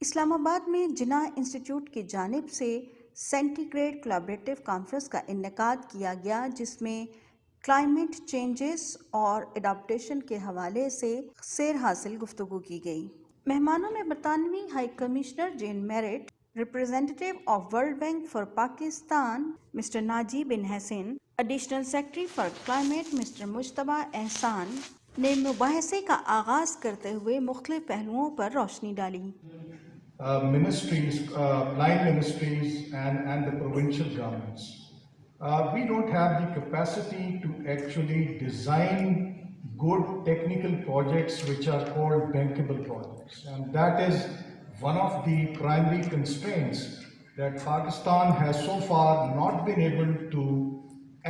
اسلام آباد میں جناح انسٹیٹیوٹ کی جانب سے سینٹی گریڈ کولبریٹو کانفرنس کا انعقاد کیا گیا، جس میں کلائمیٹ چینجز اور اڈاپٹیشن کے حوالے سے سیر حاصل گفتگو کی گئی۔ مہمانوں میں برطانوی high commissioner Jane Marriott, representative of World Bank for Pakistan mister Naji Benhassine, additional secretary for climate mister Mujtaba Ahsan نے مباحثے کا آغاز کرتے ہوئے مختلف پہلوؤں پر روشنی ڈالی۔ Ministries, line ministries and the provincial governments. We don't have the capacity to actually design good technical projects which are called bankable projects. And that is one of the primary constraints that Pakistan has so far not been able to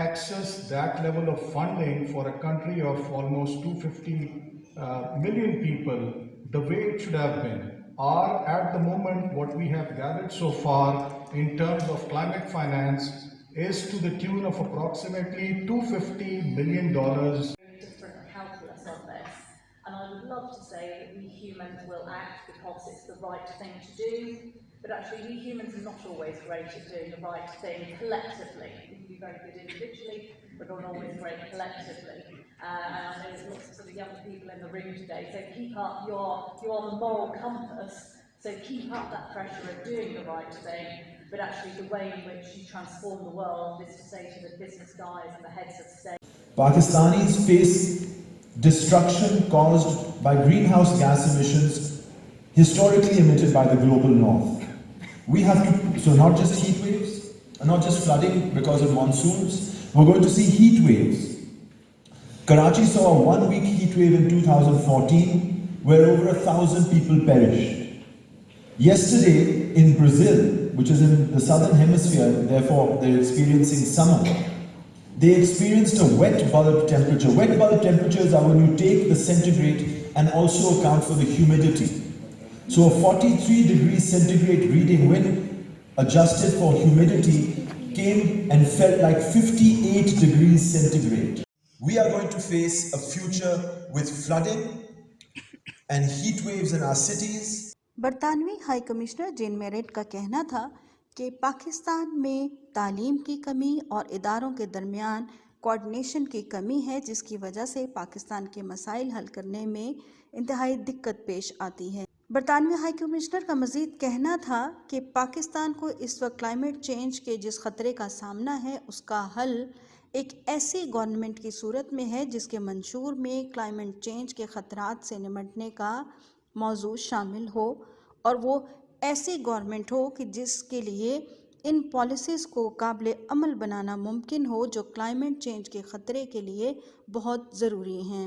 access that level of funding for a country of almost 250 million people the way it should have been. Or at the moment what we have gathered so far in terms of climate finance is to the tune of approximately $250 million. Different calculus on this, and I would love to say that we humans will act because it's the right thing to do, but actually we humans are not always great at doing the right thing collectively. We can be very good individually, but not always great collectively. And I know there's lots of sort of young people in the room today, so keep up you're on the moral compass, so keep up that pressure of doing the right thing, but actually the way in which you transform the world is to say to the business guys and the heads of state. Pakistanis face destruction caused by greenhouse gas emissions historically emitted by the global north. We have to, so not just heat waves, not just flooding because of monsoons, we're going to see heat waves. Karachi saw a one-week heat wave in 2014 where over 1,000 people perished. Yesterday in Brazil, which is in the southern hemisphere, therefore they're experiencing summer, they experienced a wet bulb temperature. Wet bulb temperatures are when you take the centigrade and also account for the humidity. So a 43 degrees centigrade reading, when adjusted for humidity, came and felt like 58 degrees centigrade. We are going to face a future with flooding and heat waves in our cities. برطانوی high commissioner Jane merit کا کہنا تھا کہ پاکستان میں تعلیم کی کمی اور اداروں کے درمیان کوآرڈینیشن کی کمی ہے، جس کی وجہ سے پاکستان کے مسائل حل کرنے میں انتہائی دقت پیش آتی ہے۔ برطانوی ہائی کمشنر کا مزید کہنا تھا کہ پاکستان کو اس وقت کلائمیٹ چینج کے جس خطرے کا سامنا ہے، اس کا حل ایک ایسی گورنمنٹ کی صورت میں ہے جس کے منشور میں کلائمیٹ چینج کے خطرات سے نمٹنے کا موضوع شامل ہو، اور وہ ایسی گورنمنٹ ہو کہ جس کے لیے ان پالیسیز کو قابل عمل بنانا ممکن ہو جو کلائمیٹ چینج کے خطرے کے لیے بہت ضروری ہیں۔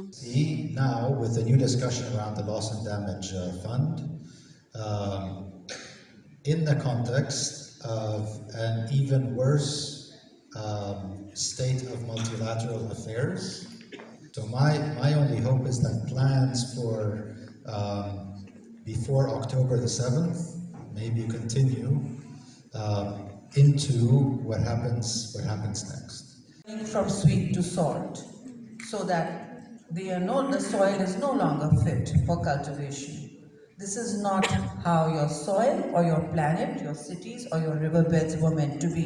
Now with the new discussion around the loss and damage fund, in the context of an even worse state of multilateral affairs, so my only hope is that plans for before October the 7th maybe continue into what happens next. From sweet to salt, so that the soil is no longer fit for cultivation. This is not how your soil or your planet, your cities or your riverbeds were meant to be.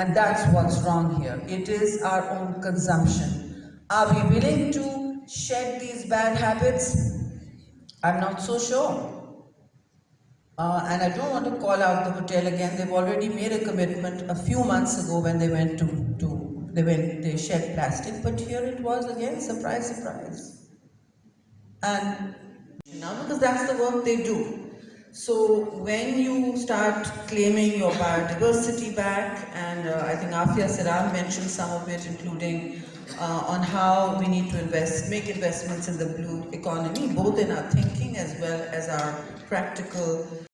And that's what's wrong here. It is our own consumption. Are we willing to shed these bad habits? I'm not so sure. And I don't want to call out the hotel again. They've already made a commitment a few months ago when they went they shed plastic, but here it was again, surprise, surprise. And now, because that's the work they do. So when you start claiming your biodiversity back, and I think Afia Siram mentioned some of it, including on how we need to make investments in the blue economy, both in our thinking as well as our practical